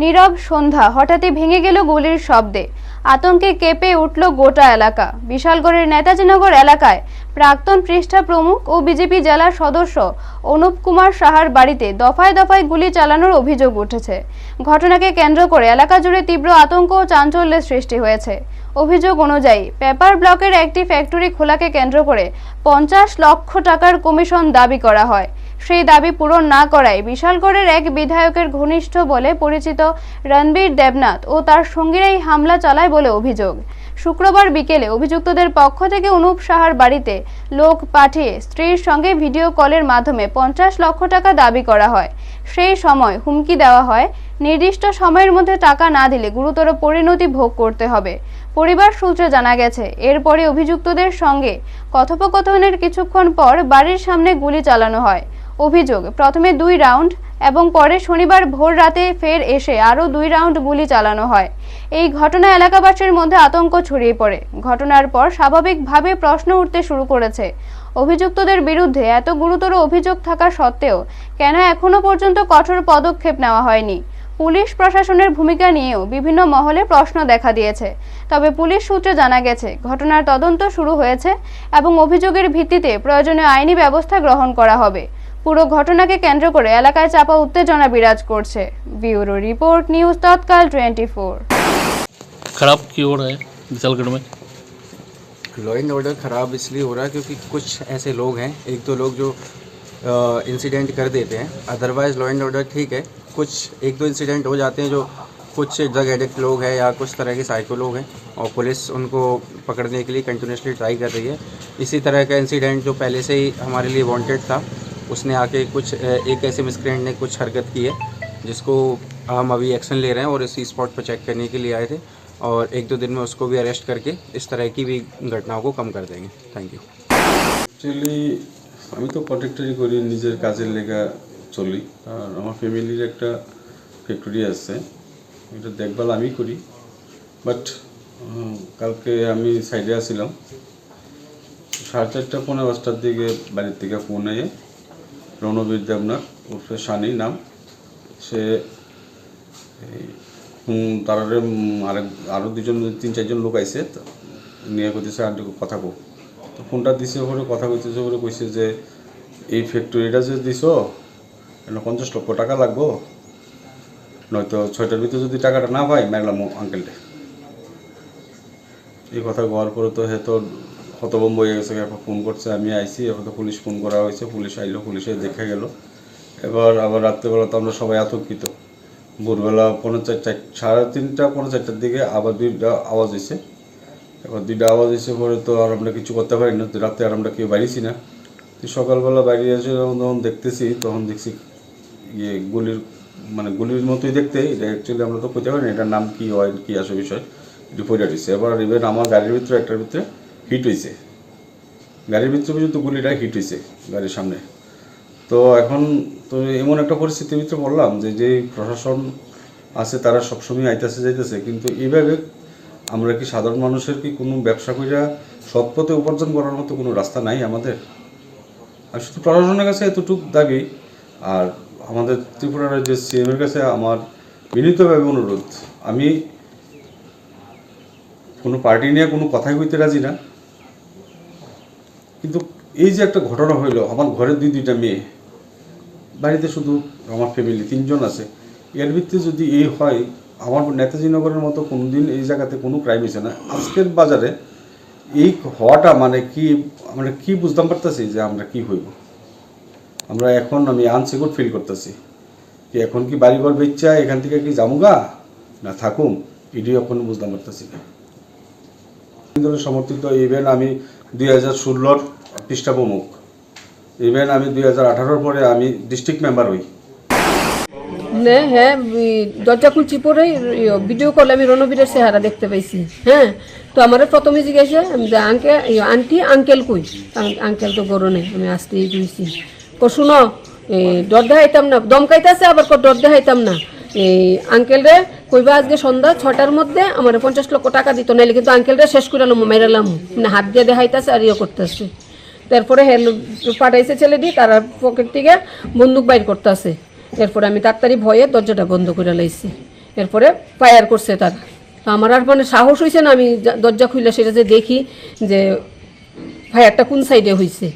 নীরব সন্ধ্যা হঠাৎই ভেঙে গেল গুলির শব্দে। আতঙ্কে কেঁপে উঠল গোটা এলাকা। বিশালগড়ের নেতাজিনগর এলাকায় প্রাক্তন পৃষ্ঠা প্রমুখ ও বিজেপি জেলা সদস্য অনুপ কুমার সাহার বাড়িতে দফায় দফায় গুলি চালানোর অভিযোগ উঠেছে। ঘটনাকে কেন্দ্র করে এলাকা জুড়ে তীব্র আতঙ্ক ও চাঞ্চল্যের সৃষ্টি হয়েছে। অভিযোগ অনুযায়ী পেপার ব্লকের একটি ফ্যাক্টরি খোলাকে কেন্দ্র করে 50 লক্ষ টাকার কমিশন দাবি করা হয়। সেই দাবি পূরণ না করায় বিশালগড়ের এক বিধায়কের ঘনিষ্ঠ বলে পরিচিত রণবীর দেবনাথ ও তার সঙ্গীরাই হামলা চালায় বলে অভিযোগ। শুক্রবার বিকেলে অভিযুক্তদের পক্ষ থেকে অনুপ সাহার বাড়িতে লোক পাঠিয়ে স্ত্রীর সঙ্গে ভিডিও কলের মাধ্যমে 50 লক্ষ টাকা দাবি করা হয়। সেই সময় হুমকি দেওয়া হয়, নির্দিষ্ট সময়ের মধ্যে টাকা না দিলে গুরুতর পরিণতি ভোগ করতে হবে। পরিবার সূত্রে জানা গেছে, এরপরে অভিযুক্তদের সঙ্গে কথোপকথনের কিছুক্ষণ পর বাড়ির সামনে গুলি চালানো হয়। অভিযোগ, প্রথমে 2 রাউন্ড এবং পরে শনিবার ভোর রাতে ফের এসে আরও 2 রাউন্ড গুলি চালানো হয়। এই ঘটনা এলাকাবাসীর মধ্যে আতঙ্ক ছড়িয়ে পড়ে। ঘটনার পর স্বাভাবিকভাবে প্রশ্ন উঠতে শুরু করেছে, অভিযুক্তদের বিরুদ্ধে এত গুরুতর অভিযোগ থাকা সত্ত্বেও কেন এখনো পর্যন্ত কঠোর পদক্ষেপ নেওয়া হয়নি। পুলিশ প্রশাসনের ভূমিকা নিয়েও বিভিন্ন মহলে প্রশ্ন দেখা দিয়েছে। তবে পুলিশ সূত্রে জানা গেছে, ঘটনার তদন্ত শুরু হয়েছে এবং অভিযোগের ভিত্তিতে প্রয়োজনীয় আইনি ব্যবস্থা গ্রহণ করা হবে। পুরো ঘটনাকে কেন্দ্র করে এলাকায় চাপা উত্তেজনা বিরাজ করছে। ব্যুরো রিপোর্ট, নিউজ তৎকাল 24। खराब क्यों हो रहा है विशालगढ़ में? लॉ एंड ऑर्डर ख़राब इसलिए हो रहा है क्योंकि कुछ ऐसे लोग हैं, एक दो लोग जो इंसिडेंट कर देते हैं। अदरवाइज़ लॉ एंड ऑर्डर ठीक है। कुछ एक दो इंसिडेंट हो जाते हैं जो कुछ ड्रग एडिक्ट लोग हैं या कुछ तरह के साइको लोग हैं और पुलिस उनको पकड़ने के लिए कंटिन्यूसली ट्राई कर रही है। इसी तरह का इंसिडेंट जो पहले से ही हमारे लिए वांटेड था, उसने आके कुछ एक ऐसे मिसक्रेंट ने कुछ हरकत की है जिसको हम अभी एक्शन ले रहे हैं और इसी स्पॉट पर चेक करने के लिए आए थे और 1-2 दिन में उसको भी अरेस्ट करके इस तरह की भी घटनाओं को कम कर देंगे। Thank you. অ্যাকচুয়ালি আমি তো প্রটেক্টরি করি, নিজের কাজের লেগা চলি। আর আমার ফ্যামিলির একটা ফ্যাক্টরি আছে, এটা দেখভাল আমি করি। বাট কালকে আমি সাইডে আসছিলাম, 4:30 পৌনে 5টার দিকে বাড়ির থেকে ফোন এসে রণবীর দেবনাথ ওরফে শানি নাম, সে তার আরও 3-4 লোক আইসে নিয়ে কইতেছে আর কথা কো। তো ফোনটা দিছে ওপরে কথা কইতেছে, ওপরে কইছে যে এই ফ্যাক্টরিটা যে দিছ এটা 50 লক্ষ টাকা লাগবো, নয়তো 6টার ভিতরে যদি টাকাটা না পাই মারলাম আঙ্কেলটা। এই কথা বলার পরে তো হে তো হতভম্ব হয়ে গেছে। এখন ফোন করছে, আমি আইসি, এখন তো পুলিশ ফোন করা হয়েছে, পুলিশ আইলো, পুলিশে দেখে গেল। এবার আবার রাত্রেবেলা তো আমরা সবাই আতঙ্কিত। ভোরবেলা 3:30-4:30টার দিকে আবার 2টা আওয়াজ হয়েছে। এবার 2টা আওয়াজ হয়েছে পরে তো আর আমরা কিছু করতে পারি না, তো রাতে আর আমরা কেউ বাড়িছি না। তো সকালবেলা বাইরে এসে যখন দেখতেছি তখন দেখছি গুলির মতোই দেখতে। এটা অ্যাকচুয়ালি আমরা তো করতে পারি না এটার নাম কী হয় কী আসে বিষয়, এটি পড়ে দিচ্ছে। এবার ইভেন আমার গাড়ির ভিতরে একটার ভিতরে হিট হয়েছে, গাড়ির ভিতরে পর্যন্ত গুলিটা হিট হয়েছে গাড়ির সামনে। তো এখন তো এমন একটা পরিস্থিতির ভিতরে পড়লাম যে প্রশাসন আছে তারা সবসময় আইতেছে যাইতেছে, কিন্তু এইভাবে আমরা কি সাধারণ মানুষের কি কোনো ব্যবসা কইরা সৎ পথে উপার্জন করার মতো কোনো রাস্তা নাই আমাদের? আর শুধু প্রশাসনের কাছে এতটুকু দাবি, আর আমাদের ত্রিপুরার যে সিএমের কাছে আমার বিনীতভাবে অনুরোধ, আমি কোনো পার্টি নিয়ে কোনো কথাই কইতে রাজি না, কিন্তু এই যে একটা ঘটনা হইলো, আমার ঘরে 2টা মেয়ে, বাড়িতে শুধু আমার ফ্যামিলি 3 জন আছে, এর ভিত্তিতে যদি এই হয়, আমার নেতাজিনগরের মতো কোনো দিন এই জায়গাতে কোনো ক্রাইম হয়েছে না। আজকের বাজারে এই হওয়াটা মানে কি বুঝতাম পারতেছি যে আমরা কি হইব। আমরা এখন আমি আনসিকিউর ফিল করতেছি কি এখন কি বাড়িঘর বেচা এখান থেকে কি জামুগা না থাকুম, এটিও এখন বুঝতাম পারতেছি না। সমর্থিত ইভেন আমি 2016-র পৃষ্ঠা প্রমুখ, ইভেন আমি 2018-র পরে আমি ডিস্ট্রিক্ট মেম্বার হই। হ্যাঁ, দরজা খুলছি পরে ভিডিও কলে আমি রণবীরের চেহারা দেখতে পাইছি। হ্যাঁ, তো আমার প্রথমে জিজ্ঞাসা যে আন্টি আঙ্কেল কই, আঙ্কেল তো গরু নেই। আমি আসতেই দিয়েছি, শুনো ডর দেখাইতাম না, দমকাইতেছে আবার ডর দেখাইতাম না। এই আঙ্কেলরে কইবা আজকে সন্ধ্যা 6টার মধ্যে আমার 50 লক্ষ টাকা দিত, নাইলে কিন্তু আঙ্কেলরে শেষ করে মেরালাম। মানে হাত দিয়ে দেখাইতেছে আর করতেছে। তারপরে পাঠাইছে ছেলেটি, তার পকেট থেকে বন্দুক বাইর করতেছে। এরপরে আমি তাড়াতাড়ি ভয়ে দরজাটা বন্ধ করে লাইছি। এরপরে ফায়ার করছে তারা। তো আমার আর মানে সাহস হয়েছে না, আমি দরজা খুলে সেটা যে দেখি যে ফায়ারটা কোন সাইডে হয়েছে।